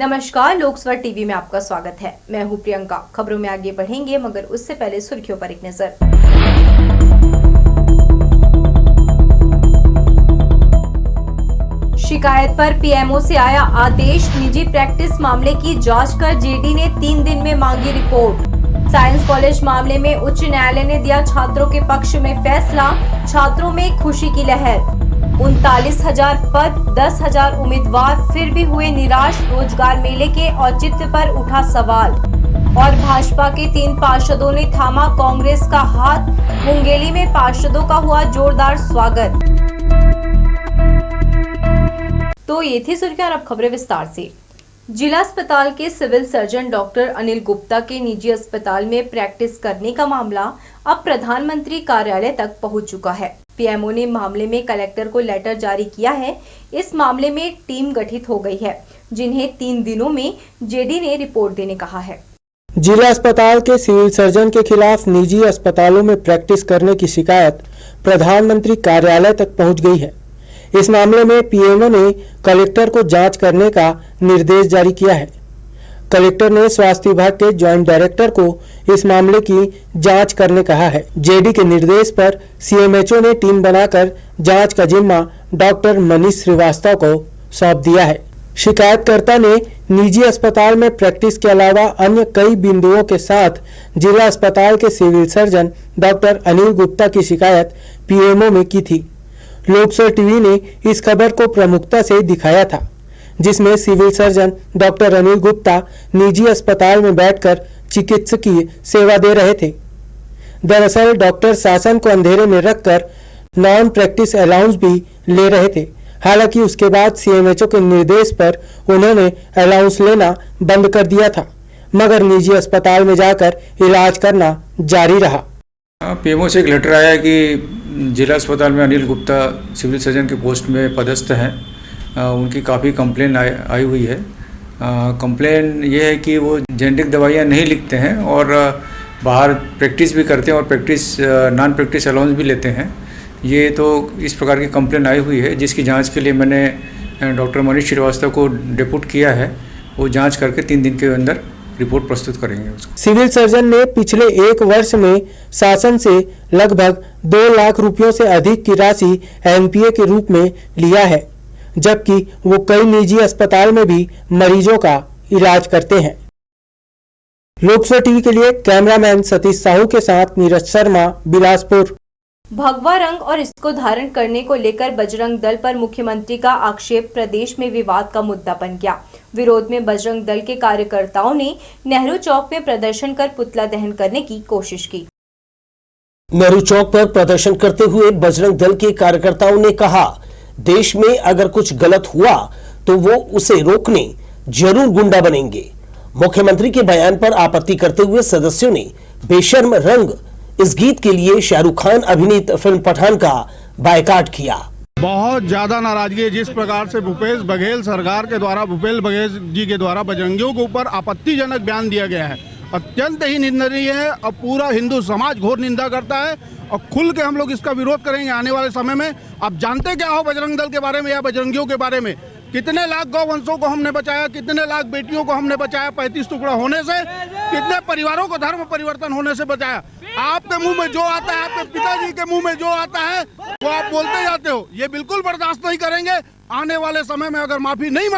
नमस्कार, लोकसभा टीवी में आपका स्वागत है। मैं हूं प्रियंका। खबरों में आगे बढ़ेंगे, मगर उससे पहले सुर्खियों पर एक नजर। शिकायत पर पीएमओ से आया आदेश। निजी प्रैक्टिस मामले की जांच कर जेडी ने 3 दिन में मांगी रिपोर्ट। साइंस कॉलेज मामले में उच्च न्यायालय ने दिया छात्रों के पक्ष में फैसला। छात्रों में खुशी की लहर। 39,000 पद, 10,000 उम्मीदवार, फिर भी हुए निराश। रोजगार मेले के औचित्य पर उठा सवाल। और भाजपा के 3 पार्षदों ने थामा कांग्रेस का हाथ। मुंगेली में पार्षदों का हुआ जोरदार स्वागत। तो ये थी सुर्खियां, अब खबरें विस्तार से। जिला अस्पताल के civil surgeon doctor Anil Gupta के निजी अस्पताल में प्रैक्टिस करने का मामला अब प्रधानमंत्री कार्यालय तक पहुंच चुका है। पीएमओ ने मामले में कलेक्टर को लेटर जारी किया है। इस मामले में टीम गठित हो गई है, जिन्हें 3 दिनों में जेडी ने रिपोर्ट देने कहा है। जिला अस्पताल के सिविल सर्जन के खिलाफ निजी अस्पतालों में प्रैक्टिस करने की शिकायत प्रधानमंत्री कार्यालय तक पहुंच गई है। इस मामले में पीएमओ ने कलेक्टर को जांच करने का निर्देश जारी किया है। कलेक्टर ने स्वास्थ्य विभाग के जॉइंट डायरेक्टर को इस मामले की जांच करने कहा है। जेडी के निर्देश पर सीएमएचओ ने टीम बनाकर जांच का जिम्मा डॉक्टर मनीष श्रीवास्तव को सौंप दिया है। शिकायतकर्ता ने निजी अस्पताल में प्रैक्टिस के अलावा अन्य कई बिंदुओं के साथ जिला अस्पताल के civil surgeon doctor Anil Gupta की शिकायत पीएमओ में की थी। लोकसभा टीवी ने इस खबर को प्रमुखता से दिखाया था, जिसमें civil surgeon doctor Anil Gupta निजी अस्पताल में बैठकर चिकित्सकीय सेवा दे रहे थे। दरअसल डॉक्टर शासन को अंधेरे में रखकर नॉन प्रैक्टिस अलाउंस भी ले रहे थे। हालांकि उसके बाद सीएमएचओ के निर्देश पर उन्होंने अलाउंस लेना बंद कर दिया था, मगर निजी अस्पताल में जाकर इलाज करना जारी रहा। पीएमओ से एक लेटर आया कि जिला अस्पताल में अनिल गुप्ता सिविल सर्जन की पोस्ट में पदस्थ हैं। उनकी काफ़ी कंप्लेन आई हुई है। कंप्लेन ये है कि वो जेनेरिक दवाइयाँ नहीं लिखते हैं और बाहर प्रैक्टिस भी करते हैं और नॉन प्रैक्टिस अलाउंस भी लेते हैं। ये तो इस प्रकार की कंप्लेन आई हुई है, जिसकी जांच के लिए मैंने डॉक्टर मनीष श्रीवास्तव को डिप्यूट किया है। वो जांच करके 3 दिन के अंदर रिपोर्ट प्रस्तुत करेंगे उसको। सिविल सर्जन ने पिछले 1 वर्ष में शासन से लगभग 2 लाख रुपयों से अधिक की राशि एनपीए के रूप में लिया है, जबकि वो कई निजी अस्पताल में भी मरीजों का इलाज करते हैं। लोकसभा टीवी के लिए कैमरामैन सतीश साहू के साथ नीरज शर्मा, बिलासपुर। भगवा रंग और इसको धारण करने को लेकर बजरंग दल पर मुख्यमंत्री का आक्षेप प्रदेश में विवाद का मुद्दा बन गया। विरोध में बजरंग दल के कार्यकर्ताओं ने नेहरू चौक में प्रदर्शन कर पुतला दहन करने की कोशिश की। नेहरू चौक पर प्रदर्शन करते हुए बजरंग दल के कार्यकर्ताओं ने कहा, देश में अगर कुछ गलत हुआ तो वो उसे रोकने जरूर गुंडा बनेंगे। मुख्यमंत्री के बयान पर आपत्ति करते हुए सदस्यों ने बेशर्म रंग इस गीत के लिए शाहरुख खान अभिनीत फिल्म पठान का बायकॉट किया। बहुत ज्यादा नाराजगी है जिस प्रकार से भूपेश बघेल सरकार के द्वारा, भूपेश बघेल जी के द्वारा बजरंगियों के ऊपर आपत्तिजनक बयान दिया गया है। अत्यंत ही निंदनीय है और पूरा हिंदू समाज घोर निंदा करता है और खुल के हम लोग इसका विरोध करेंगे आने वाले समय में। आप जानते क्या हो बजरंग दल के बारे में या बजरंगियों के बारे में? कितने लाख गौवंशों को हमने बचाया, कितने लाख बेटियों को हमने बचाया 35 टुकड़ा होने से, कितने परिवारों को धर्म परिवर्तन होने से बचाया। आपके मुंह में जो आता है, आपके पिताजी के मुंह में जो आता है वो आप बोलते जाते हो। ये बिल्कुल बर्दाश्त नहीं करेंगे। आने वाले समय में अगर माफी नहीं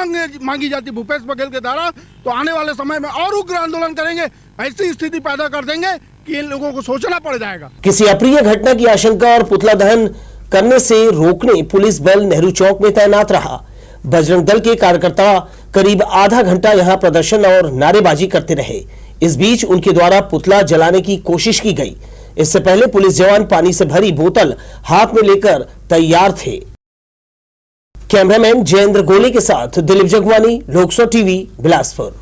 मांगी जाती भूपेश बघेल के द्वारा, तो आने वाले समय में और उग्र आंदोलन करेंगे। ऐसी स्थिति पैदा कर देंगे कि इन लोगों को सोचना पड़ जाएगा। किसी अप्रिय घटना की आशंका और पुतला दहन करने से रोकने पुलिस बल नेहरू चौक में तैनात रहा। बजरंग दल के कार्यकर्ता करीब आधा घंटा यहां प्रदर्शन और नारेबाजी करते रहे। इस बीच उनके द्वारा पुतला जलाने की कोशिश की गई। इससे पहले पुलिस जवान पानी से भरी बोतल हाथ में लेकर तैयार थे। कैमरामैन जयेंद्र गोले के साथ दिलीप जगवानी, लोकसभा टीवी, बिलासपुर।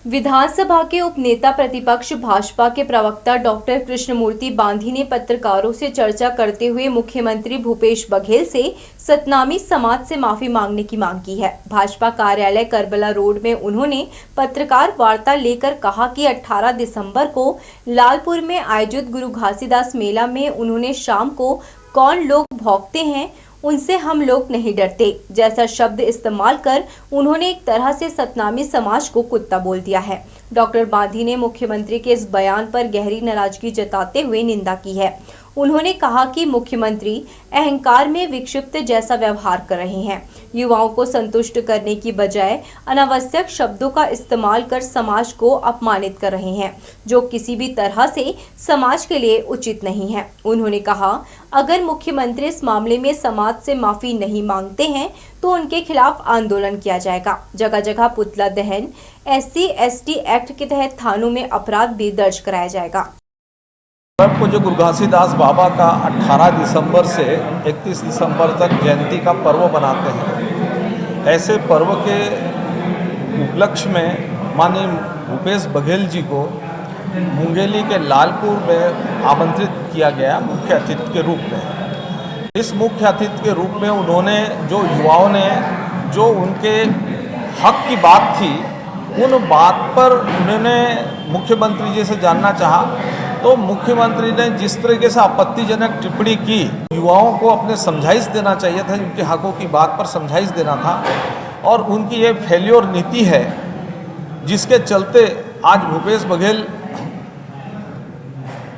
विधानसभा के उपनेता प्रतिपक्ष भाजपा के प्रवक्ता डॉक्टर कृष्णमूर्ति बांधी ने पत्रकारों से चर्चा करते हुए मुख्यमंत्री भूपेश बघेल से सतनामी समाज से माफी मांगने की मांग की है। भाजपा कार्यालय करबला रोड में उन्होंने पत्रकार वार्ता लेकर कहा कि 18 दिसंबर को लालपुर में आयोजित गुरु घासीदास मेला में उन्होंने शाम को कौन लोग भौंकते हैं उनसे हम लोग नहीं डरते जैसा शब्द इस्तेमाल कर उन्होंने एक तरह से सतनामी समाज को कुत्ता बोल दिया है। डॉक्टर बांधी ने मुख्यमंत्री के इस बयान पर गहरी नाराजगी जताते हुए निंदा की है। उन्होंने कहा कि मुख्यमंत्री अहंकार में विक्षिप्त जैसा व्यवहार कर रहे हैं। युवाओं को संतुष्ट करने की बजाय अनावश्यक शब्दों का इस्तेमाल कर समाज को अपमानित कर रहे हैं, जो किसी भी तरह से समाज के लिए उचित नहीं है। उन्होंने कहा, अगर मुख्यमंत्री इस मामले में समाज से माफी नहीं मांगते हैं तो उनके खिलाफ आंदोलन किया जाएगा। जगह जगह पुतला दहन, SC/ST एक्ट के तहत थानों में अपराध भी दर्ज कराया जाएगा। को जो गुरु घासीदास बाबा का 18 दिसंबर से 31 दिसंबर तक जयंती का पर्व बनाते हैं, ऐसे पर्व के उपलक्ष्य में माननीय भूपेश बघेल जी को मुंगेली के लालपुर में आमंत्रित किया गया मुख्य अतिथि के रूप में। इस मुख्य अतिथि के रूप में उन्होंने जो युवाओं ने जो उनके हक की बात थी, उन बात पर उन्होंने मुख्यमंत्री जी से जानना चाहा, तो मुख्यमंत्री ने जिस तरीके से आपत्तिजनक टिप्पणी की, युवाओं को अपने समझाइश देना चाहिए था, उनके हकों की बात पर समझाइश देना था। और उनकी ये फेल्योर नीति है जिसके चलते आज भूपेश बघेल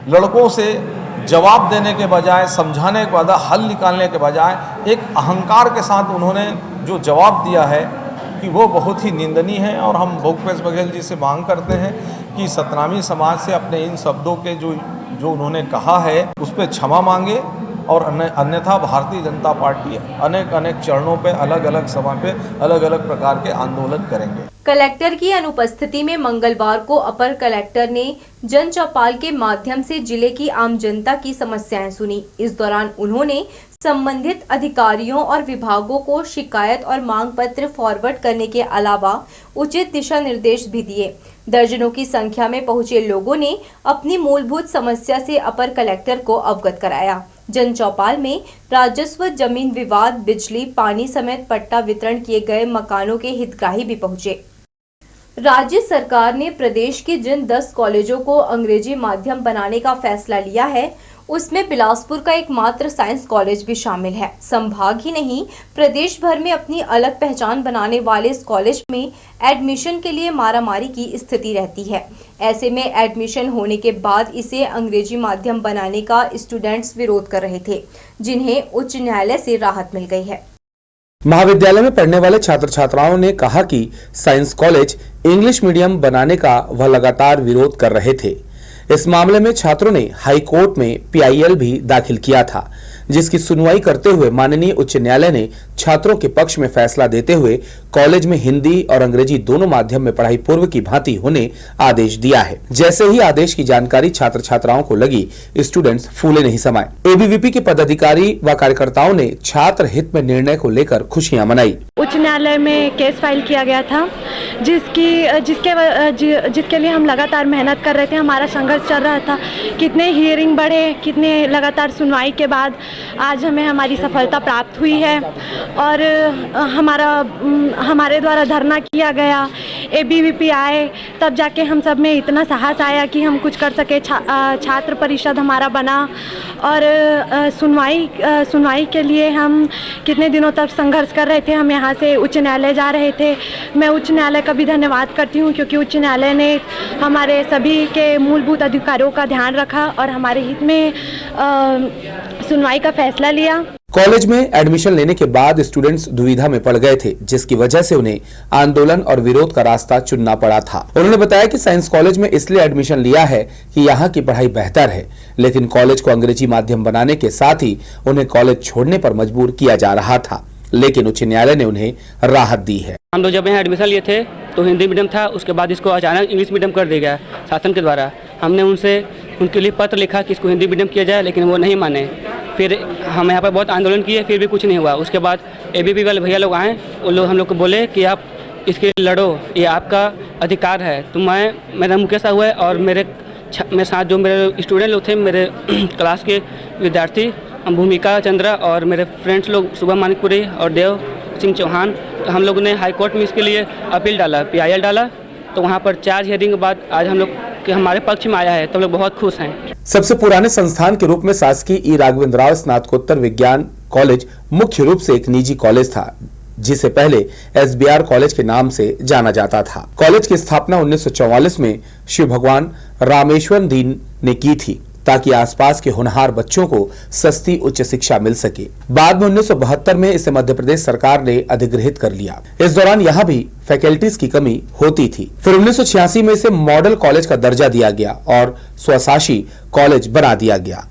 लड़कों से जवाब देने के बजाय, समझाने के बजाय, हल निकालने के बजाय एक अहंकार के साथ उन्होंने जो जवाब दिया है कि वो बहुत ही निंदनीय है। और हम भूपेश बघेल जी से मांग करते हैं कि सतनामी समाज से अपने इन शब्दों के जो उन्होंने कहा है उस पर क्षमा मांगे, और अन्यथा भारतीय जनता पार्टी अनेक चरणों पे, अलग अलग समय पे अलग अलग प्रकार के आंदोलन करेंगे। कलेक्टर की अनुपस्थिति में मंगलवार को अपर कलेक्टर ने जन चौपाल के माध्यम से जिले की आम जनता की समस्याएं सुनी। इस दौरान उन्होंने संबंधित अधिकारियों और विभागों को शिकायत और मांग पत्र फॉरवर्ड करने के अलावा उचित दिशा निर्देश भी दिए। दर्जनों की संख्या में पहुंचे लोगों ने अपनी मूलभूत समस्या से अपर कलेक्टर को अवगत कराया। जन चौपाल में राजस्व, जमीन विवाद, बिजली, पानी समेत पट्टा वितरण किए गए मकानों के हितग्राही भी पहुंचे। राज्य सरकार ने प्रदेश के जिन 10 कॉलेजों को अंग्रेजी माध्यम बनाने का फैसला लिया है, उसमें बिलासपुर का एकमात्र साइंस कॉलेज भी शामिल है। संभाग ही नहीं, प्रदेश भर में अपनी अलग पहचान बनाने वाले इस कॉलेज में एडमिशन के लिए मारामारी की स्थिति रहती है। ऐसे में एडमिशन होने के बाद इसे अंग्रेजी माध्यम बनाने का स्टूडेंट्स विरोध कर रहे थे, जिन्हें उच्च न्यायालय से राहत मिल गई है। महाविद्यालय में पढ़ने वाले छात्र छात्राओं ने कहा कि साइंस कॉलेज इंग्लिश मीडियम बनाने का वह लगातार विरोध कर रहे थे। इस मामले में छात्रों ने हाई कोर्ट में PIL भी दाखिल किया था, जिसकी सुनवाई करते हुए माननीय उच्च न्यायालय ने छात्रों के पक्ष में फैसला देते हुए कॉलेज में हिंदी और अंग्रेजी दोनों माध्यम में पढ़ाई पूर्व की भांति होने आदेश दिया है। जैसे ही आदेश की जानकारी छात्र छात्राओं को लगी, स्टूडेंट्स फूले नहीं समाये। ABVP के पदाधिकारी व कार्यकर्ताओं ने छात्र हित में निर्णय को लेकर खुशियां मनाई। उच्च न्यायालय में केस फाइल किया गया था, जिसके लिए हम लगातार मेहनत कर रहे थे, हमारा संघर्ष चल रहा था। कितने हियरिंग बढ़े, कितने लगातार सुनवाई के बाद आज हमें हमारी सफलता प्राप्त हुई है। और हमारे द्वारा धरना किया गया, ABVP आए, तब जाके हम सब में इतना साहस आया कि हम कुछ कर सके। छात्र परिषद हमारा बना और सुनवाई के लिए हम कितने दिनों तक संघर्ष कर रहे थे। हम यहाँ से उच्च न्यायालय जा रहे थे। मैं उच्च न्यायालय का भी धन्यवाद करती हूँ, क्योंकि उच्च न्यायालय ने हमारे सभी के मूलभूत अधिकारों का ध्यान रखा और हमारे हित में सुनवाई का फैसला लिया। कॉलेज में एडमिशन लेने के बाद स्टूडेंट्स दुविधा में पड़ गए थे, जिसकी वजह से उन्हें आंदोलन और विरोध का रास्ता चुनना पड़ा था। उन्होंने बताया कि साइंस कॉलेज में इसलिए एडमिशन लिया है कि यहाँ की पढ़ाई बेहतर है, लेकिन कॉलेज को अंग्रेजी माध्यम बनाने के साथ ही उन्हें कॉलेज छोड़ने पर मजबूर किया जा रहा था, लेकिन उच्च न्यायालय ने उन्हें राहत दी है। हम लोग जब यहाँ एडमिशन लिए थे तो हिंदी मीडियम था, उसके बाद इसको अचानक इंग्लिश मीडियम कर दिया गया शासन के द्वारा। हमने उनके लिए पत्र लिखा कि इसको हिंदी मीडियम किया जाए, लेकिन वो नहीं माने। फिर हम यहाँ पर बहुत आंदोलन किए, फिर भी कुछ नहीं हुआ। उसके बाद ABVP वाले भैया लोग आए, वो लोग हम लोग को बोले कि आप इसके लिए लड़ो, ये आपका अधिकार है। तो मेरा मुकेश हुआ है और मेरे साथ जो मेरे स्टूडेंट लोग थे, मेरे क्लास के विद्यार्थी भूमिका चंद्रा और मेरे फ्रेंड्स लोग शुभम मानिकपुरी और देव सिंह चौहान, तो हम लोगों ने हाई कोर्ट में इसके लिए अपील डाला, PIL डाला। तो वहाँ पर 4 हियरिंग के बाद आज हम लोग के हमारे पक्ष में आया है, तो हम लोग बहुत खुश हैं। सबसे पुराने संस्थान के रूप में शासकीय E. राघवेंद्र राव स्नातकोत्तर विज्ञान कॉलेज मुख्य रूप से एक निजी कॉलेज था, जिसे पहले एसबीआर कॉलेज के नाम से जाना जाता था। कॉलेज की स्थापना 1944 में शिव भगवान रामेश्वर दीन ने की थी, ताकि आसपास के होनहार बच्चों को सस्ती उच्च शिक्षा मिल सके। बाद में 1972 में इसे मध्य प्रदेश सरकार ने अधिग्रहित कर लिया। इस दौरान यहाँ भी फैकल्टीज की कमी होती थी। फिर 1986 में इसे मॉडल कॉलेज का दर्जा दिया गया और स्वशासी कॉलेज बना दिया गया।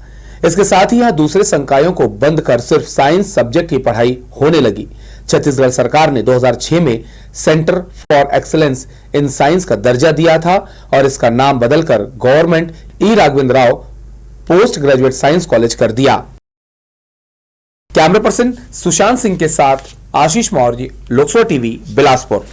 इसके साथ ही यहाँ दूसरे संकायों को बंद कर सिर्फ साइंस सब्जेक्ट की पढ़ाई होने लगी। छत्तीसगढ़ सरकार ने 2006 में centre for excellence in science का दर्जा दिया था और इसका नाम बदलकर government E Raghavendra Rao post graduate science college कर दिया। कैमरा पर्सन सुशांत सिंह के साथ आशीष मौर्य, लोकसभा टीवी, बिलासपुर।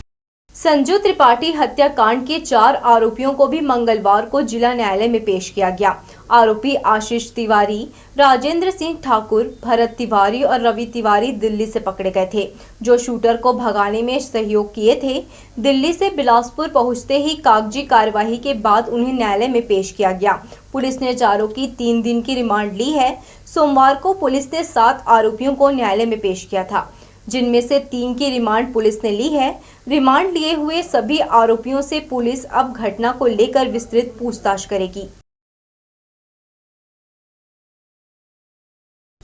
संजू त्रिपाठी हत्याकांड के 4 आरोपियों को भी मंगलवार को जिला न्यायालय में पेश किया गया। आरोपी आशीष तिवारी, राजेंद्र सिंह ठाकुर, भरत तिवारी और रवि तिवारी दिल्ली से पकड़े गए थे, जो शूटर को भगाने में सहयोग किए थे। दिल्ली से बिलासपुर पहुंचते ही कागजी कार्यवाही के बाद उन्हें न्यायालय में पेश किया गया। पुलिस ने चारों की 3 दिन की रिमांड ली है। सोमवार को पुलिस ने 7 आरोपियों को न्यायालय में पेश किया था, जिनमें से 3 की रिमांड पुलिस ने ली है। रिमांड लिए हुए सभी आरोपियों से पुलिस अब घटना को लेकर विस्तृत पूछताछ करेगी।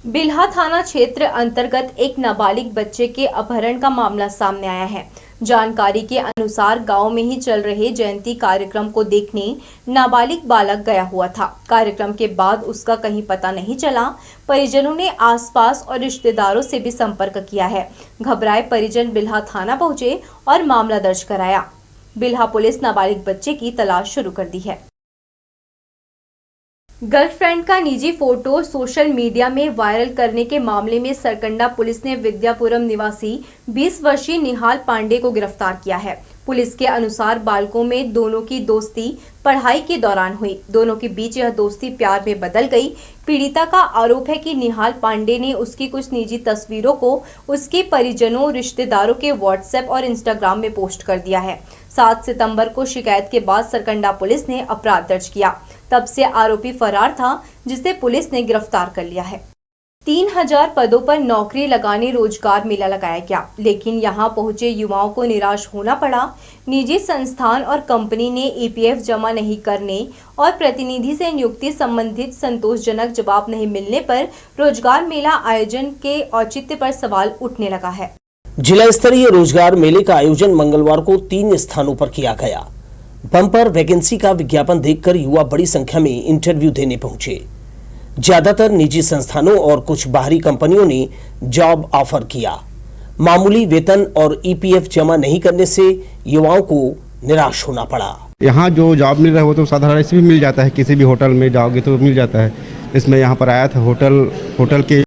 बिल्हा थाना क्षेत्र अंतर्गत एक नाबालिग बच्चे के अपहरण का मामला सामने आया है। जानकारी के अनुसार गांव में ही चल रहे जयंती कार्यक्रम को देखने नाबालिग बालक गया हुआ था। कार्यक्रम के बाद उसका कहीं पता नहीं चला। परिजनों ने आसपास और रिश्तेदारों से भी संपर्क किया है। घबराए परिजन बिल्हा थाना पहुंचे और मामला दर्ज कराया। बिल्हा पुलिस नाबालिग बच्चे की तलाश शुरू कर दी है। गर्लफ्रेंड का निजी फोटो सोशल मीडिया में वायरल करने के मामले में सरकंडा पुलिस ने विद्यापुरम निवासी 20 वर्षीय निहाल पांडे को गिरफ्तार किया है। पुलिस के अनुसार बालकों में दोनों की दोस्ती पढ़ाई के दौरान हुई। दोनों के बीच यह दोस्ती प्यार में बदल गई। पीड़िता का आरोप है कि निहाल पांडे ने उसकी कुछ निजी तस्वीरों को उसके परिजनों, रिश्तेदारों के व्हाट्सएप और इंस्टाग्राम में पोस्ट कर दिया है। 7 सितंबर को शिकायत के बाद सरकंडा पुलिस ने अपराध दर्ज किया। तब से आरोपी फरार था, जिसे पुलिस ने गिरफ्तार कर लिया है। 3000 पदों पर नौकरी लगाने रोजगार मेला लगाया गया, लेकिन यहां पहुंचे युवाओं को निराश होना पड़ा। निजी संस्थान और कंपनी ने ईपीएफ जमा नहीं करने और प्रतिनिधि से नियुक्ति संबंधित संतोषजनक जवाब नहीं मिलने पर रोजगार मेला आयोजन के औचित्य पर सवाल उठने लगा है। जिला स्तरीय रोजगार मेले का आयोजन मंगलवार को 3 स्थानों पर किया गया। बम्पर वैकेंसी का विज्ञापन देखकर युवा बड़ी संख्या में इंटरव्यू देने पहुंचे। ज्यादातर निजी संस्थानों और कुछ बाहरी कंपनियों ने जॉब ऑफर किया। मामूली वेतन और ईपीएफ जमा नहीं करने से युवाओं को निराश होना पड़ा। यहाँ जो जॉब मिल रहा है वो तो साधारण ऐसे भी मिल जाता है, किसी भी होटल में जाओगे तो मिल जाता है। इसमें यहाँ पर आया था होटल के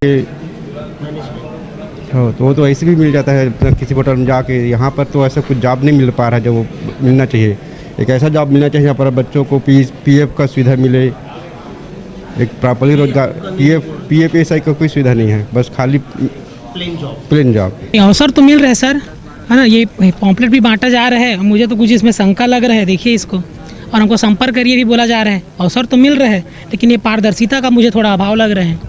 तो वो तो ऐसे भी मिल जाता है किसी होटल में जाके। यहाँ पर तो ऐसा कुछ जॉब नहीं मिल पा रहा है जो मिलना चाहिए। एक ऐसा जॉब मिलना चाहिए यहाँ पर बच्चों को पीएफ का सुविधा मिले, एक प्रॉपर्ली रोजगार। पीएफ ऐसा कोई सुविधा नहीं है, बस खाली प्लेन जॉब। अवसर तो मिल रहे हैं सर, है ना। ये पॉम्पलेट भी बांटा जा रहा है। मुझे तो कुछ इसमें शंका लग रहा है, देखिए इसको। और हमको संपर्क करिए भी बोला जा रहा है। अवसर तो मिल रहे हैं, लेकिन ये पारदर्शिता का मुझे थोड़ा अभाव लग रहा है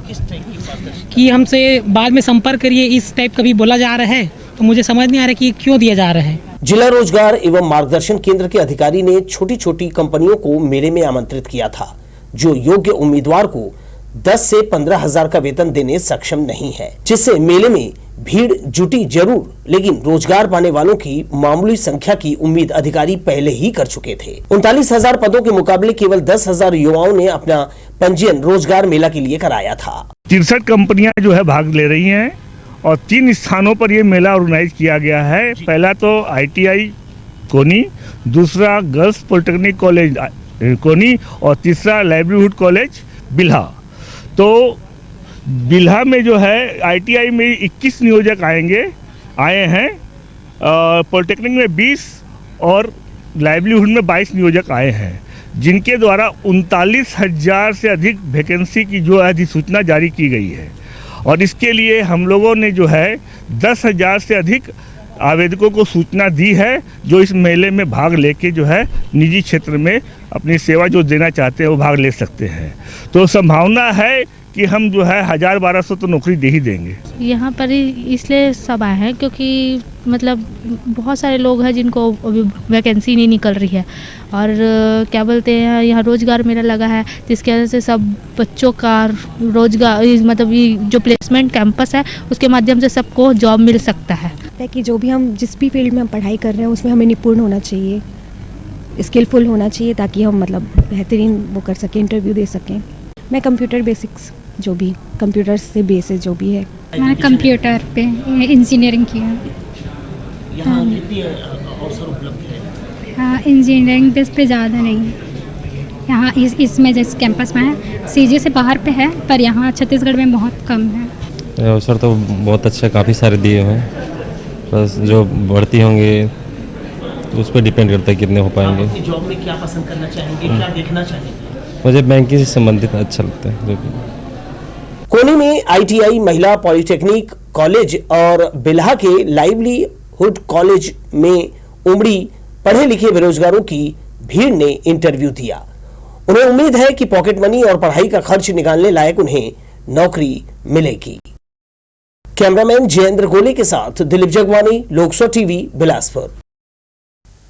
कि हमसे बाद में संपर्क करिए, इस टाइप का भी बोला जा रहा है। तो मुझे समझ नहीं आ रहा कि क्यों दिया जा रहा है। जिला रोजगार एवं मार्गदर्शन केंद्र के अधिकारी ने छोटी छोटी कंपनियों को मेले में आमंत्रित किया था, जो योग्य उम्मीदवार को 10 से 15 हजार का वेतन देने सक्षम नहीं है, जिससे मेले में भीड़ जुटी जरूर, लेकिन रोजगार पाने वालों की मामूली संख्या की उम्मीद अधिकारी पहले ही कर चुके थे। 39,000 पदों के मुकाबले केवल 10,000 युवाओं ने अपना पंजीयन रोजगार मेला के लिए कराया था। 63 कंपनियां जो है भाग ले रही हैं और 3 स्थानों पर ये मेला ऑर्गेनाइज किया गया है। पहला तो ITI कोनी, दूसरा गर्ल्स पॉलिटेक्निक कॉलेज कोनी और तीसरा लाइवलीहुड कॉलेज बिल्हा। तो बिल्हा में जो है ITI में 21 नियोजक आए हैं, पॉलिटेक्निक में 20 और लाइवलीहुड में 22 नियोजक आए हैं, जिनके द्वारा 39,000 से अधिक वैकेंसी की जो है अधिसूचना जारी की गई है। और इसके लिए हम लोगों ने जो है 10,000 से अधिक आवेदकों को सूचना दी है, जो इस मेले में भाग लेके जो है निजी क्षेत्र में अपनी सेवा जो देना चाहते हैं वो भाग ले सकते हैं। तो संभावना है कि हम जो है 1000-1200 तो नौकरी दे ही देंगे। यहाँ पर इसलिए सब आए हैं क्योंकि मतलब बहुत सारे लोग हैं जिनको अभी वैकेंसी नहीं निकल रही है और क्या बोलते हैं यहाँ रोज़गार मेला लगा है, जिसकी वजह से सब बच्चों का रोज़गार मतलब ये जो प्लेसमेंट कैंपस है उसके माध्यम से सबको जॉब मिल सकता है। कि जो भी हम जिस भी फील्ड में हम पढ़ाई कर रहे हैं उसमें हमें निपुण होना चाहिए, स्किलफुल होना चाहिए ताकि हम मतलब बेहतरीन वो कर सकें, इंटरव्यू दे सकें। मैं कंप्यूटर बेसिक्स जो भी कंप्यूटर से बेसिस जो भी है मैंने कंप्यूटर पे इंजीनियरिंग किया। यहाँ कितनी अवसर उपलब्ध है? हाँ, इंजीनियरिंग बेस पे ज़्यादा नहीं, यहाँ इसमें जैसे कैंपस में है, सीजी से बाहर पे है, पर यहाँ छत्तीसगढ़ में बहुत कम है। अवसर तो बहुत अच्छे काफ़ी सारे दिए हुए हैं, बस जो बढ़ती होंगे तो उस पर डिपेंड करता है कितने हो पाएंगे। आप जॉब में क्या पसंद करना चाहेंगे, क्या देखना चाहेंगे? मुझे बैंकिंग से संबंधित अच्छा लगता है। कोनी में आईटीआई महिला पॉलिटेक्निक कॉलेज और बिल्हा के लाइवलीहुड कॉलेज में उमड़ी पढ़े लिखे बेरोजगारों की भीड़ ने इंटरव्यू दिया। उन्हें उम्मीद है कि पॉकेट मनी और पढ़ाई का खर्च निकालने लायक उन्हें नौकरी मिलेगी। कैमरामैन जयेंद्र गोले के साथ दिलीप जगवानी, लोकसभा टीवी, बिलासपुर।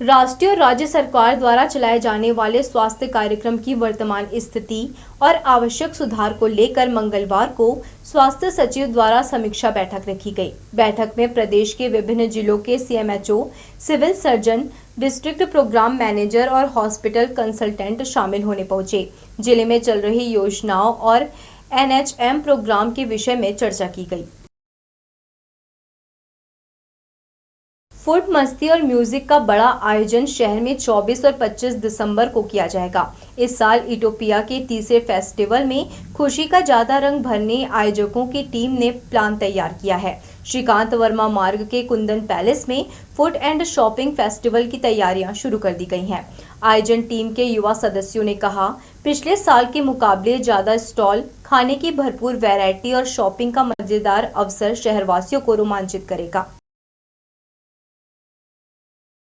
राष्ट्रीय और राज्य सरकार द्वारा चलाए जाने वाले स्वास्थ्य कार्यक्रम की वर्तमान स्थिति और आवश्यक सुधार को लेकर मंगलवार को स्वास्थ्य सचिव द्वारा समीक्षा बैठक रखी गई। बैठक में प्रदेश के विभिन्न जिलों के CMHO, civil surgeon, district program manager और हॉस्पिटल कंसल्टेंट शामिल होने पहुंचे। जिले में चल रही योजनाओं और एनएचएम प्रोग्राम के विषय में चर्चा की गई। फूड, मस्ती और म्यूजिक का बड़ा आयोजन शहर में 24 और 25 दिसंबर को किया जाएगा। इस साल इटोपिया के तीसरे फेस्टिवल में खुशी का ज्यादा रंग भरने आयोजकों की टीम ने प्लान तैयार किया है। श्रीकांत वर्मा मार्ग के कुंदन पैलेस में फूड एंड शॉपिंग फेस्टिवल की तैयारियां शुरू कर दी गई हैं। आयोजन टीम के युवा सदस्यों ने कहा, पिछले साल के मुकाबले ज्यादा स्टॉल, खाने की भरपूर वैरायटी और शॉपिंग का मजेदार अवसर शहरवासियों को रोमांचित करेगा।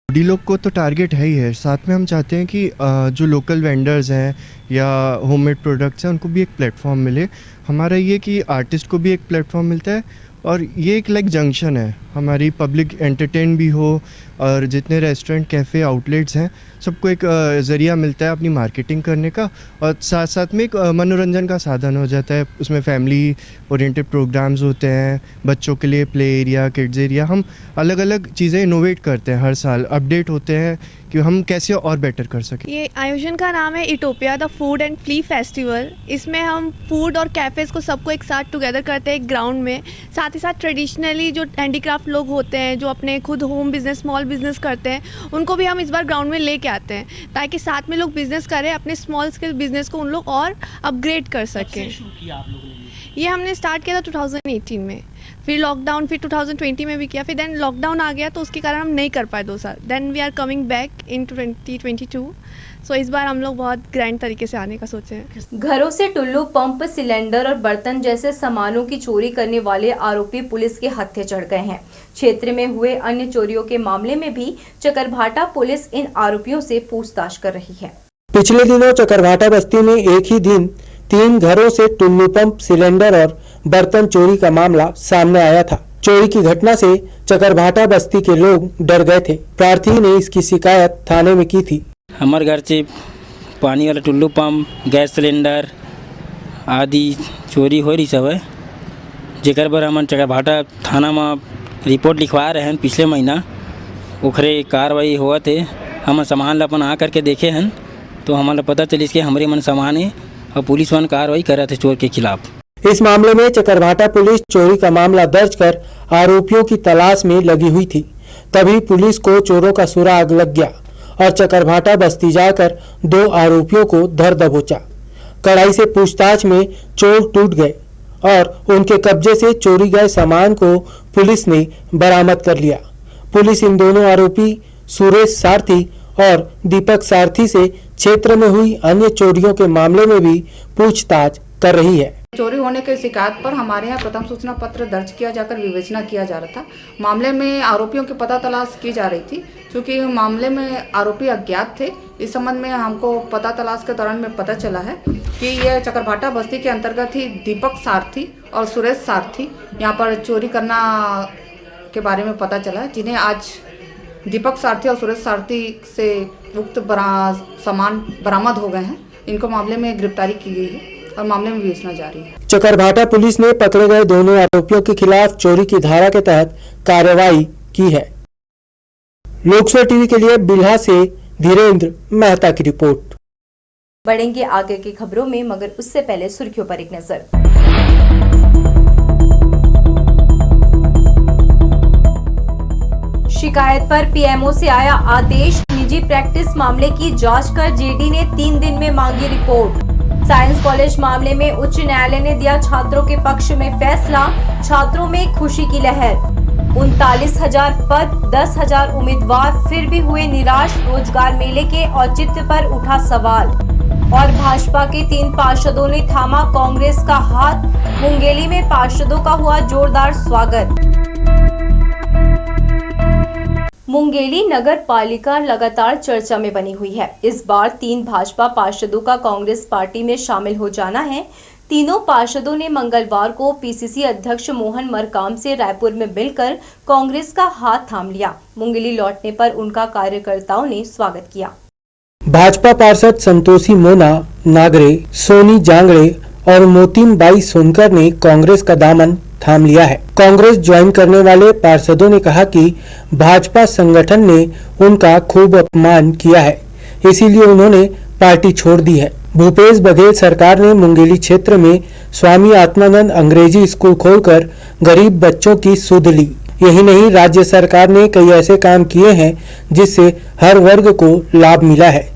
डी लोग को तो टारगेट है ही है, साथ में हम चाहते हैं कि जो लोकल वेंडर्स हैं या होममेड प्रोडक्ट्स हैं उनको भी एक प्लेटफॉर्म मिले। हमारा ये कि आर्टिस्ट को भी एक प्लेटफॉर्म मिलता है और ये एक लाइक जंक्शन है, हमारी पब्लिक एंटरटेन भी हो और जितने रेस्टोरेंट, कैफ़े, आउटलेट्स हैं सबको एक ज़रिया मिलता है अपनी मार्केटिंग करने का और साथ साथ में एक मनोरंजन का साधन हो जाता है। उसमें फैमिली ओरिएंटेड प्रोग्राम्स होते हैं, बच्चों के लिए प्ले एरिया, किड्स एरिया, हम अलग अलग चीज़ें इनोवेट करते हैं, हर साल अपडेट होते हैं कि हम कैसे और बेटर कर सकें। ये आयोजन का नाम है Eatopia the food and flea festival. इसमें हम फूड और कैफ़ेज़ को सबको एक साथ टुगेदर करते हैं एक ग्राउंड में। साथ ही साथ ट्रेडिशनली जो हैंडीक्राफ्ट लोग होते हैं, जो अपने खुद होम बिजनेस, स्मॉल बिजनेस करते हैं, उनको भी हम इस बार ग्राउंड में लेके आते हैं ताकि साथ में लोग बिजनेस करें, अपने स्मॉल स्केल बिजनेस को उन लोग और अपग्रेड कर सकें। ये हमने स्टार्ट किया था 2018 में, फिर लॉकडाउन, फिर 2020 में भी किया, फिर देन लॉकडाउन आ गया तो उसके कारण हम नहीं कर पाए 2 साल। Then we are coming back in 2022। So इस बार हम लोग बहुत ग्रैंड तरीके से आने का सोचे हैं। घरों से टुल्लू पंप, सिलेंडर और बर्तन जैसे सामानों की चोरी करने वाले आरोपी पुलिस के हत्थे चढ़ गए हैं। क्षेत्र में हुए अन्य चोरियों के मामले में भी चकरभाटा पुलिस इन आरोपियों से पूछताछ कर रही है। पिछले दिनों चकरभाटा बस्ती में एक ही दिन 3 घरों से टुल्लू पंप, सिलेंडर और बर्तन चोरी का मामला सामने आया था। चोरी की घटना से चकरभाटा बस्ती के लोग डर गए थे। प्रार्थी ने इसकी शिकायत थाने में की थी। हमारे घर से पानी वाला टुल्लू पंप, गैस सिलेंडर आदि चोरी हो रही सब है, जेकर पर हम चकरभाटा थाना में रिपोर्ट लिखवा रहे हैं। पिछले महीना ओखरे कार्रवाई हुआ थे, हम सामान ला अपन आ करके देखे हैं तो हमारा पता चली कि हमारे मन सामान है और पुलिस वन कार्रवाई कर रहे थे चोर के खिलाफ। इस मामले में चकरभाटा पुलिस चोरी का मामला दर्ज कर आरोपियों की तलाश में लगी हुई थी। तभी पुलिस को चोरों का सुराग लग गया और चकरभाटा बस्ती जाकर 2 आरोपियों को धर दबोचा। कड़ाई से पूछताछ में चोर टूट गए और उनके कब्जे से चोरी गए सामान को पुलिस ने बरामद कर लिया। पुलिस इन दोनों आरोपी सुरेश सारथी और दीपक सारथी से क्षेत्र में हुई अन्य चोरियों के मामले में भी पूछताछ कर रही है। चोरी होने की शिकायत पर हमारे यहाँ प्रथम सूचना पत्र दर्ज किया जाकर विवेचना किया जा रहा था। मामले में आरोपियों की पता तलाश की जा रही थी। चूँकि मामले में आरोपी अज्ञात थे, इस संबंध में हमको पता तलाश के दौरान में पता चला है कि यह चकरभाटा बस्ती के अंतर्गत ही दीपक सारथी और सुरेश सारथी यहाँ पर चोरी करना के बारे में पता चला है, जिन्हें आज दीपक सारथी और सुरेश सारथी से उक्त सामान बरामद हो गए हैं। इनको मामले में गिरफ्तारी की गई है और मामले में विवेचना जारी है। चकरभाटा पुलिस ने पकड़े गए दोनों आरोपियों के खिलाफ चोरी की धारा के तहत कार्रवाई की है। लोकसभा टीवी के लिए बिल्हा से धीरेन्द्र मेहता की रिपोर्ट। बढ़ेंगे आगे की खबरों में, मगर उससे पहले सुर्खियों पर एक नजर। शिकायत पर पीएमओ से आया आदेश, निजी प्रैक्टिस मामले की जांच कर जेडी ने 3 दिन में मांगी रिपोर्ट। साइंस कॉलेज मामले में उच्च न्यायालय ने दिया छात्रों के पक्ष में फैसला, छात्रों में खुशी की लहर। 39,000 पद, 10,000 उम्मीदवार, फिर भी हुए निराश। रोजगार मेले के औचित्य पर उठा सवाल। और भाजपा के 3 पार्षदों ने थामा कांग्रेस का हाथ, मुंगेली में पार्षदों का हुआ जोरदार स्वागत। मुंगेली नगर पालिका लगातार चर्चा में बनी हुई है। इस बार 3 भाजपा पार्षदों का कांग्रेस पार्टी में शामिल हो जाना है। तीनों पार्षदों ने मंगलवार को पीसीसी अध्यक्ष मोहन मरकाम से रायपुर में मिलकर कांग्रेस का हाथ थाम लिया। मुंगेली लौटने पर उनका कार्यकर्ताओं ने स्वागत किया। भाजपा पार्षद संतोषी मोना, नागरे, सोनी जांगड़े और मोतीन बाई सोनकर ने कांग्रेस का दामन थाम लिया है। कांग्रेस ज्वाइन करने वाले पार्षदों ने कहा कि भाजपा संगठन ने उनका खूब अपमान किया है, इसीलिए उन्होंने पार्टी छोड़ दी है। भूपेश बघेल सरकार ने मुंगेली क्षेत्र में स्वामी आत्मानंद अंग्रेजी स्कूल खोलकर गरीब बच्चों की सुध ली। यही नहीं, राज्य सरकार ने कई ऐसे काम किए हैं जिससे हर वर्ग को लाभ मिला है,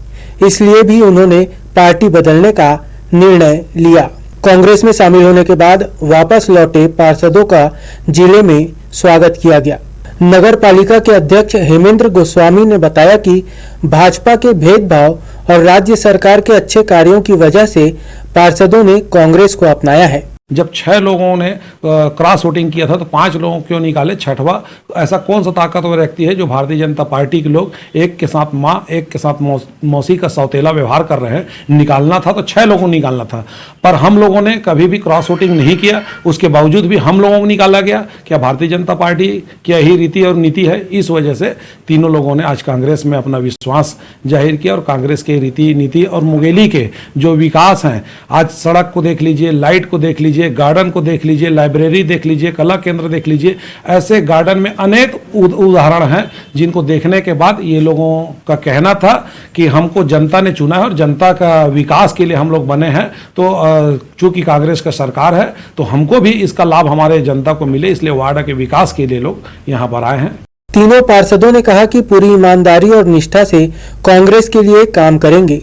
इसलिए भी उन्होंने पार्टी बदलने का निर्णय लिया। कांग्रेस में शामिल होने के बाद वापस लौटे पार्षदों का जिले में स्वागत किया गया। नगर पालिका के अध्यक्ष हेमेंद्र गोस्वामी ने बताया कि भाजपा के भेदभाव और राज्य सरकार के अच्छे कार्यों की वजह से पार्षदों ने कांग्रेस को अपनाया है। जब 6 लोगों ने क्रॉस वोटिंग किया था तो 5 लोगों क्यों निकाले? 6वां ऐसा कौन सा ताकतवर व्यक्ति है जो भारतीय जनता पार्टी के लोग एक के साथ माँ, एक के साथ मौसी का सौतेला व्यवहार कर रहे हैं? निकालना था तो 6 लोगों को निकालना था, पर हम लोगों ने कभी भी क्रॉस वोटिंग नहीं किया। उसके बावजूद भी हम लोगों को निकाला गया। क्या भारतीय जनता पार्टी की यही रीति और नीति है? इस वजह से तीनों लोगों ने आज कांग्रेस में अपना विश्वास जाहिर किया और कांग्रेस के रीति नीति और मुंगेली के जो विकास हैं, आज सड़क को देख लीजिए, लाइट को देख लीजिए, गार्डन को देख लीजिए, लाइब्रेरी देख लीजिए, कला केंद्र देख लीजिए, ऐसे गार्डन में अनेक उदाहरण हैं जिनको देखने के बाद ये लोगों का कहना था कि हमको जनता ने चुना है और जनता का विकास के लिए हम लोग बने हैं। तो चूंकि कांग्रेस का सरकार है तो हमको भी इसका लाभ हमारे जनता को मिले, इसलिए वार्ड के विकास के लिए लोग यहाँ पर आए हैं। तीनों पार्षदों ने कहा कि पूरी ईमानदारी और निष्ठा से कांग्रेस के लिए काम करेंगे।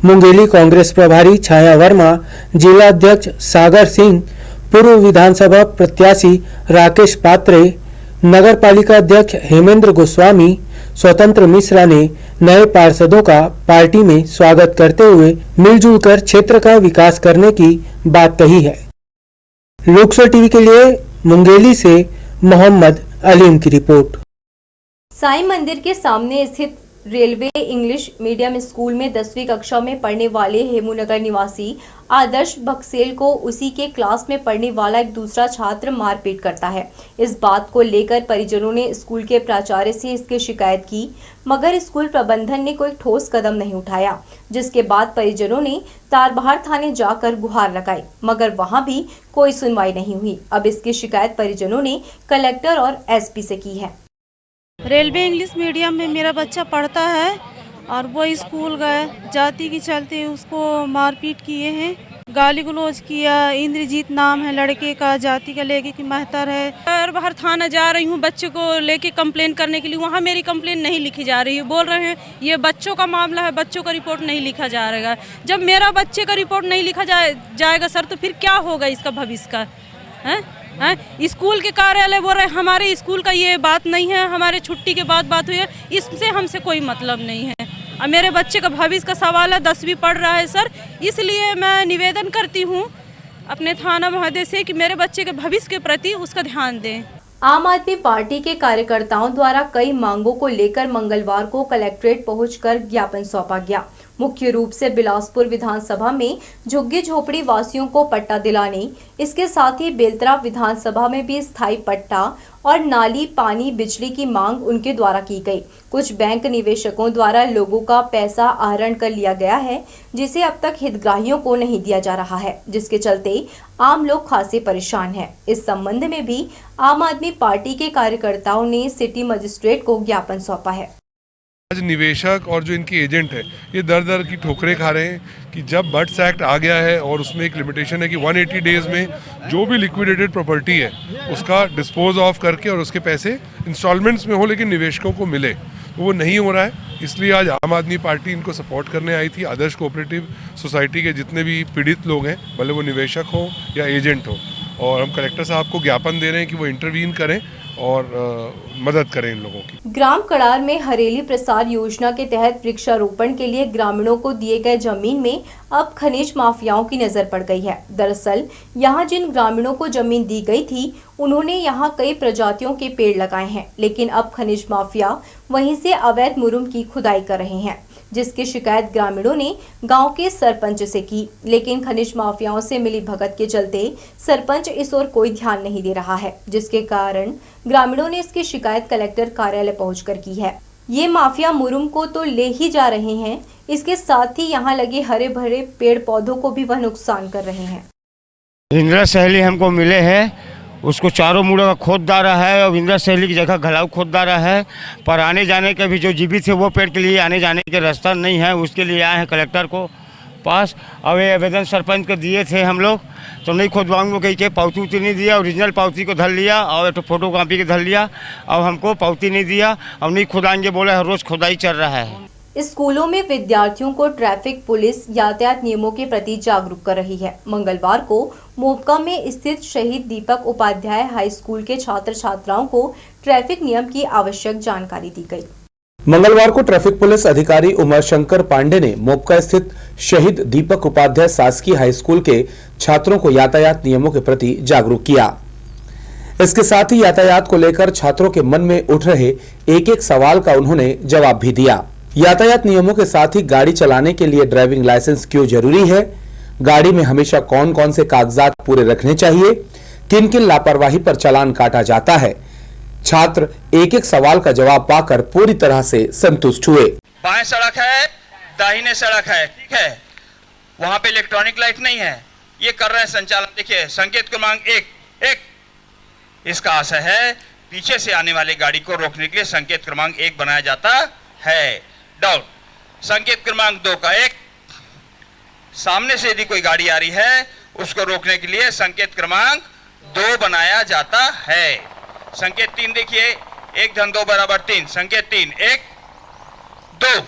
मुंगेली कांग्रेस प्रभारी छाया वर्मा, जिला अध्यक्ष सागर सिंह, पूर्व विधानसभा प्रत्याशी राकेश पात्रे, नगर पालिका अध्यक्ष हेमेंद्र गोस्वामी, स्वतंत्र मिश्रा ने नए पार्षदों का पार्टी में स्वागत करते हुए मिलजुल कर क्षेत्र का विकास करने की बात कही है। लोकसभा टीवी के लिए मुंगेली से मोहम्मद अलीम की रिपोर्ट। साईं मंदिर के सामने स्थित रेलवे इंग्लिश मीडियम स्कूल में 10वीं कक्षा में पढ़ने वाले हेमूनगर निवासी आदर्श बक्सेल को उसी के क्लास में पढ़ने वाला एक दूसरा छात्र मारपीट करता है। इस बात को लेकर परिजनों ने स्कूल के प्राचार्य से इसकी शिकायत की, मगर स्कूल प्रबंधन ने कोई ठोस कदम नहीं उठाया, जिसके बाद परिजनों ने तारबहार थाने जाकर गुहार लगाई, मगर वहां भी कोई सुनवाई नहीं हुई। अब इसकी शिकायत परिजनों ने कलेक्टर और एसपी से की है। रेलवे इंग्लिश मीडियम में मेरा बच्चा पढ़ता है और वो स्कूल गए, जाति के चलते उसको मारपीट किए हैं, गाली गलौज किया। इंद्रजीत नाम है लड़के का, जाति का लेके कि महतर है। और बाहर थाना जा रही हूँ बच्चे को लेके कंप्लेन करने के लिए, वहाँ मेरी कंप्लेन नहीं लिखी जा रही है। बोल रहे हैं ये बच्चों का मामला है, बच्चों का रिपोर्ट नहीं लिखा जा रहा है। जब मेरा बच्चे का रिपोर्ट नहीं लिखा जाएगा सर, तो फिर क्या होगा इसका भविष्य का? है स्कूल के कार्यालय बोल रहे हमारे स्कूल का ये बात नहीं है, हमारे छुट्टी के बाद बात हुई है, इससे हमसे कोई मतलब नहीं है। और मेरे बच्चे का भविष्य का सवाल है, 10वीं पढ़ रहा है सर, इसलिए मैं निवेदन करती हूँ अपने थाना महोदय से कि मेरे बच्चे के भविष्य के प्रति उसका ध्यान दें। आम आदमी पार्टी के कार्यकर्ताओं द्वारा कई मांगों को लेकर मंगलवार को कलेक्ट्रेट पहुंचकर ज्ञापन सौंपा गया। मुख्य रूप से बिलासपुर विधानसभा में झुग्गी झोपड़ी वासियों को पट्टा दिलाने, इसके साथ ही बेलतरा विधानसभा में भी स्थायी पट्टा और नाली, पानी, बिजली की मांग उनके द्वारा की गई। कुछ बैंक निवेशकों द्वारा लोगों का पैसा आहरण कर लिया गया है, जिसे अब तक हितग्राहियों को नहीं दिया जा रहा है, जिसके चलते आम लोग खासे परेशान हैं। इस संबंध में भी आम आदमी पार्टी के कार्यकर्ताओं ने सिटी मजिस्ट्रेट को ज्ञापन सौंपा है। आज निवेशक और जो इनके एजेंट है ये दर दर की ठोकरें खा रहे हैं कि जब बट्स एक्ट आ गया है और उसमें एक लिमिटेशन है कि 180 डेज में जो भी लिक्विडेटेड प्रॉपर्टी है उसका डिस्पोज ऑफ करके और उसके पैसे इंस्टॉलमेंट्स में हो लेकिन निवेशकों को मिले, तो वो नहीं हो रहा है। इसलिए आज आम आदमी पार्टी इनको सपोर्ट करने आई थी। आदर्श कोऑपरेटिव सोसाइटी के जितने भी पीड़ित लोग हैं, भले वो निवेशक हो या एजेंट हो, और हम कलेक्टर साहब को ज्ञापन दे रहे हैं कि वो इंटरवीन करें और मदद करें इन लोगों की। ग्राम कड़ार में हरेली प्रसार योजना के तहत वृक्षारोपण के लिए ग्रामीणों को दिए गए जमीन में अब खनिज माफियाओं की नजर पड़ गई है। दरअसल यहां जिन ग्रामीणों को जमीन दी गई थी, उन्होंने यहां कई प्रजातियों के पेड़ लगाए हैं, लेकिन अब खनिज माफिया वहीं से अवैध मुरुम की खुदाई कर रहे हैं, जिसकी शिकायत ग्रामीणों ने गांव के सरपंच से की। लेकिन खनिज माफियाओं से मिली भगत के चलते सरपंच इस ओर कोई ध्यान नहीं दे रहा है, जिसके कारण ग्रामीणों ने इसकी शिकायत कलेक्टर कार्यालय पहुंचकर की है। ये माफिया मुरुम को तो ले ही जा रहे हैं, इसके साथ ही यहाँ लगे हरे भरे पेड़ पौधों को भी वह नुकसान कर रहे हैं। इंदिरा सहली हमको मिले हैं, उसको चारों मुड़ों का खोददारा है और इंदिरा सहली की जगह घलाव खोददारा है, पर आने जाने के भी जो जीवित है वो पेड़ के लिए आने जाने के रास्ता नहीं है। उसके लिए आए हैं कलेक्टर को पास। अब ये आवेदन सरपंच को दिए थे हम लोग, तो नहीं खोदवाऊंगे कहीं के पावती उती नहीं दिया, ओरिजिनल पावती को धर लिया और एक फोटो कॉपी के धर लिया, अब हमको पावती नहीं दिया, अब नहीं खुदाएंगे बोले, हर रोज खुदाई चल रहा है। स्कूलों में विद्यार्थियों को ट्रैफिक पुलिस यातायात नियमों के प्रति जागरूक कर रही है। मंगलवार को मोपका में स्थित शहीद दीपक उपाध्याय हाई स्कूल के छात्र छात्राओं को ट्रैफिक नियम की आवश्यक जानकारी दी गई। मंगलवार को ट्रैफिक पुलिस अधिकारी उमाशंकर पांडे ने मोपका स्थित शहीद दीपक उपाध्याय शासकीय हाई स्कूल के छात्रों को यातायात नियमों के प्रति जागरूक किया। इसके साथ ही यातायात को लेकर छात्रों के मन में उठ रहे एक एक सवाल का उन्होंने जवाब भी दिया। यातायात नियमों के साथ ही गाड़ी चलाने के लिए ड्राइविंग लाइसेंस क्यों जरूरी है, गाड़ी में हमेशा कौन कौन से कागजात पूरे रखने चाहिए, किन किन लापरवाही पर चालान काटा जाता है। छात्र एक एक सवाल का जवाब पाकर पूरी तरह से संतुष्ट हुए। बाएं सड़क है, दाहिने सड़क है, ठीक है, वहां पे इलेक्ट्रॉनिक लाइट नहीं है, ये कर रहे हैं संचालन। देखिए संकेत क्रमांक एक, इसका आशय है पीछे से आने वाली गाड़ी को रोकने के लिए संकेत क्रमांक 1 बनाया जाता है। डाउन। संकेत क्रमांक 2 का 1, सामने से यदि कोई गाड़ी आ रही है उसको रोकने के लिए संकेत क्रमांक 2 बनाया जाता है। संकेत 3 देखिए, 1 + 2 = 3, संकेत 3, 1 2,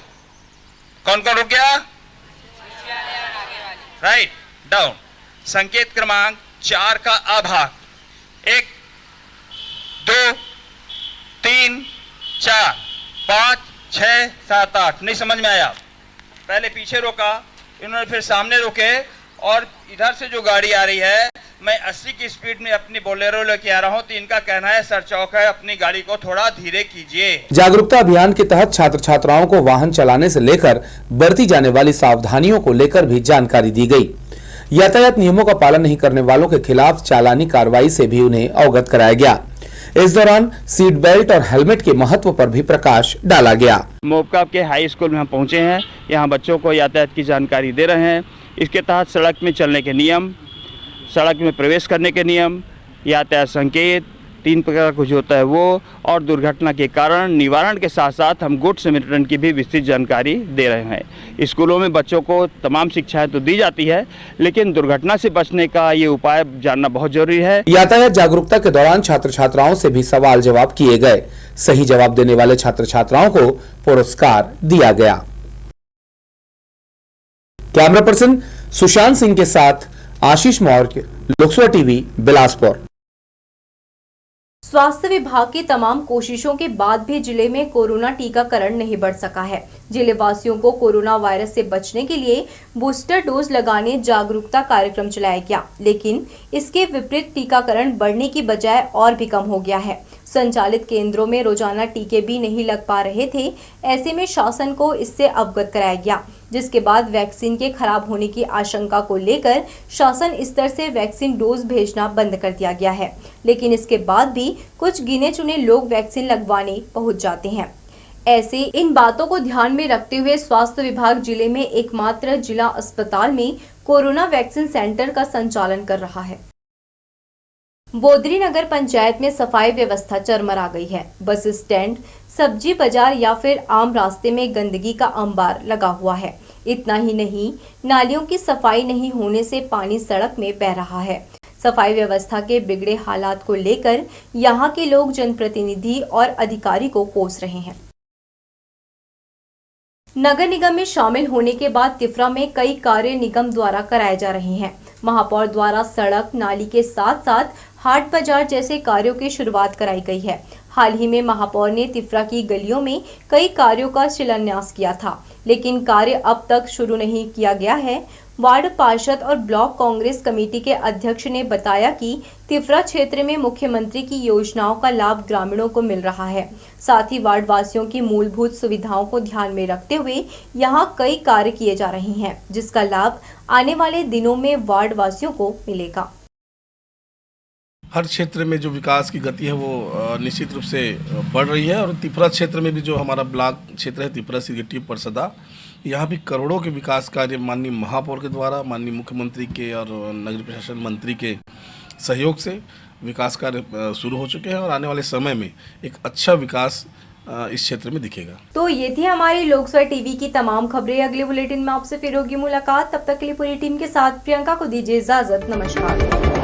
कौन कौन रुक गया? राइट। डाउन। संकेत क्रमांक 4 का अभाग, 1 2 3 4 5 6 7 8, नहीं समझ में आया? पहले पीछे रोका इन्होंने, फिर सामने रोके, और इधर से जो गाड़ी आ रही है मैं 80 की स्पीड में अपनी बोलेरो लेके आ रहा हूं, तो इनका कहना है सर चौक है, अपनी गाड़ी को थोड़ा धीरे कीजिए। जागरूकता अभियान के तहत छात्र छात्राओं को वाहन चलाने से लेकर बरती जाने वाली सावधानियों को लेकर भी जानकारी दी गई। यातायात नियमों का पालन नहीं करने वालों के खिलाफ चालानी कार्रवाई से भी उन्हें अवगत कराया गया। इस दौरान सीट बेल्ट और हेलमेट के महत्व पर भी प्रकाश डाला गया। मोपका के हाई स्कूल में हम पहुंचे हैं, यहाँ बच्चों को यातायात की जानकारी दे रहे हैं। इसके तहत सड़क में चलने के नियम, सड़क में प्रवेश करने के नियम, यातायात संकेत 3 प्रकार कुछ होता है वो, और दुर्घटना के कारण निवारण के साथ साथ हम गुड्स वितरण की भी विस्तृत जानकारी दे रहे हैं। स्कूलों में बच्चों को तमाम शिक्षाएं तो दी जाती है, लेकिन दुर्घटना से बचने का ये उपाय जानना बहुत जरूरी है। यातायात जागरूकता के दौरान छात्र छात्राओं से भी सवाल जवाब किए गए। सही जवाब देने वाले छात्र छात्राओं को पुरस्कार दिया गया। कैमरा पर्सन सुशांत सिंह के साथ आशीष मौर्य, लोकसभा टीवी, बिलासपुर। स्वास्थ्य विभाग की तमाम कोशिशों के बाद भी जिले में कोरोना टीकाकरण नहीं बढ़ सका है। जिले वासियों को कोरोना वायरस से बचने के लिए बूस्टर डोज लगाने जागरूकता कार्यक्रम चलाया गया, लेकिन इसके विपरीत टीकाकरण बढ़ने की बजाय और भी कम हो गया है। संचालित केंद्रों में रोजाना टीके भी नहीं लग पा रहे थे। ऐसे में शासन को इससे अवगत कराया गया, जिसके बाद वैक्सीन के खराब होने की आशंका को लेकर शासन स्तर से वैक्सीन डोज भेजना बंद कर दिया गया है। लेकिन इसके बाद भी कुछ गिने चुने लोग वैक्सीन लगवाने पहुंच जाते हैं। ऐसे इन बातों को ध्यान में रखते हुए स्वास्थ्य विभाग जिले में एकमात्र जिला अस्पताल में कोरोना वैक्सीन सेंटर का संचालन कर रहा है। बोदरी नगर पंचायत में सफाई व्यवस्था चरमरा गई है। बस स्टैंड, सब्जी बाजार या फिर आम रास्ते में गंदगी का अंबार लगा हुआ है। इतना ही नहीं, नालियों की सफाई नहीं होने से पानी सड़क में बह रहा है। सफाई व्यवस्था के बिगड़े हालात को लेकर यहाँ के लोग जनप्रतिनिधि और अधिकारी को कोस रहे हैं। नगर निगम में शामिल होने के बाद तिफरा में कई कार्य निगम द्वारा कराए जा रहे हैं। महापौर द्वारा सड़क, नाली के साथ साथ हाट बाजार जैसे कार्यों की शुरुआत कराई गई है। हाल ही में महापौर ने तिफरा की गलियों में कई कार्यों का शिलान्यास किया था, लेकिन कार्य अब तक शुरू नहीं किया गया है। वार्ड पार्षद और ब्लॉक कांग्रेस कमेटी के अध्यक्ष ने बताया कि तिफरा क्षेत्र में मुख्यमंत्री की योजनाओं का लाभ ग्रामीणों को मिल रहा है। साथ ही वार्ड वासियों की मूलभूत सुविधाओं को ध्यान में रखते हुए यहां कई कार्य किए जा रहे हैं, जिसका लाभ आने वाले दिनों में वार्ड वासियों को मिलेगा। हर क्षेत्र में जो विकास की गति है वो निश्चित रूप से बढ़ रही है और तिफरा क्षेत्र में भी जो हमारा ब्लॉक क्षेत्र है तिफरा सिरगिट्टी परसदा, यहाँ भी करोड़ों के विकास कार्य माननीय महापौर के द्वारा, माननीय मुख्यमंत्री के और नगरीय प्रशासन मंत्री के सहयोग से विकास कार्य शुरू हो चुके हैं और आने वाले समय में एक अच्छा विकास इस क्षेत्र में दिखेगा। तो ये थी हमारी लोकसभा टीवी की तमाम खबरें। अगले बुलेटिन में आपसे फिर होगी मुलाकात। तब तक के लिए पूरी टीम के साथ प्रियंका को दीजिए इजाजत। नमस्कार।